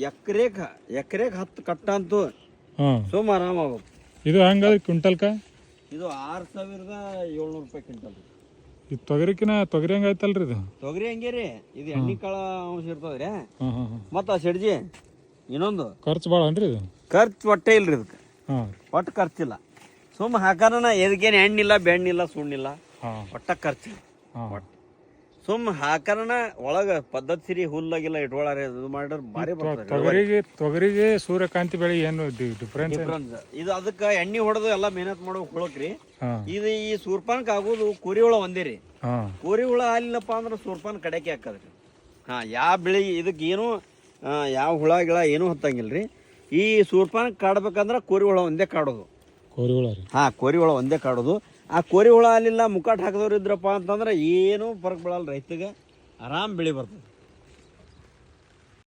ಎಕರೆಗೆ 10 ಕಟ್ಟ ಅಂತೂ ಸುಮ್ಮ ಆರಾಮ ಆಗ್ಬೇಕು. ಇದು ಹಂಗ ಕ್ವಿಂಟಲ್ಕ ಇದು 6,700 ರೂಪಾಯಿ ಕ್ವಿಂಟಲ್. ಈ ತೊಗರಿ ಹಂಗ ಐತಲ್ರಿ ಇದು? ತೊಗರಿ ಹಂಗೆ ರೀ, ಇದು ಎಣ್ಣೆ ಕಾಳ ಅಂಶ ಇರ್ತದ್ರಿ. ಮತ್ತ ಸೆಡ್ಜಿ ಇನ್ನೊಂದು ಖರ್ಚು ಭಾಳ ಅನ್ರಿ ಇದು? ಖರ್ಚು ಒಟ್ಟೆ ಇಲ್ರಿ ಇದಕ್ಕೆ, ಒಟ್ಟು ಖರ್ಚಿಲ್ಲ. ಸುಮ್ಮ ಹಾಕೋಣ, ಎದಕ್ಕೇನು ಎಣ್ಣಿಲ್ಲ ಬೆಣ್ಣಿಲ್ಲ ಸುಣ್ಣಿಲ್ಲ, ಒಟ್ಟ ಖರ್ಚಿಲ್ಲ. ಸುಮ್ಮ ಹಾಕೋಣ ಒಳಗ ಪದ್ಧತಿ ಸಿರಿ ಹುಲ್ಲಾಗಿಲ್ಲ ಇಟ್ಕೊಳಾರ ಇದು ಮಾಡಿದ್ರೆ ಭಾರಿ ಬರ್ತದೆ. ತೊಗರಿಗೆ ಸೂರ್ಯಕಾಂತಿ ಬೆಳೆ ಏನು ಡಿಫ್ರೆನ್ಸ್? ಇದು ಅದಕ್ಕೆ ಎಣ್ಣೆ ಹೊಡೆದು ಎಲ್ಲ ಮೆಹನತ್ ಮಾಡೋ ಹುಳಕ್ರಿ. ಇದು ಈ ಸೂರ್ಪಾನಕ್ ಆಗೋದು ಕೋರಿ ಹುಳ ಒಂದೇ ರೀ. ಕೋರಿ ಹುಳ ಆಗ್ಲಿಲ್ಲಪ್ಪ ಅಂದ್ರೆ ಸೂರ್ಪಾನ ಕಡೆಕೆ ಹಾಕದ್ರಿ. ಯಾವ ಬೆಳಿ ಇದಕ್ಕೆ ಏನು ಯಾವ ಹುಳ ಗಿಳ ಏನು ಹತ್ತಂಗಿಲ್ರಿ. ಈ ಸೂರ್ಪಾನ ಕಾಡ್ಬೇಕಂದ್ರೆ ಕೋರಿ ಹುಳ ಒಂದೇ ಕಾಡೋದು. ಕೋರಿ ಹುಳ ರೀ? ಕೋರಿ ಹುಳ ಒಂದೇ ಕಾಡೋದು. ಆ ಕೋರಿ ಹುಳ ಅಲ್ಲಿಲ್ಲ ಮುಕ್ಕಾಟ್ ಹಾಕಿದವ್ರು ಇದ್ರಪ್ಪ ಅಂತಂದ್ರೆ ಏನೂ ಫರಕ್ ಬೀಳಲ್ಲ, ರೈತಗೆ ಆರಾಮ್ ಬೆಳಿ ಬರ್ತದೆ.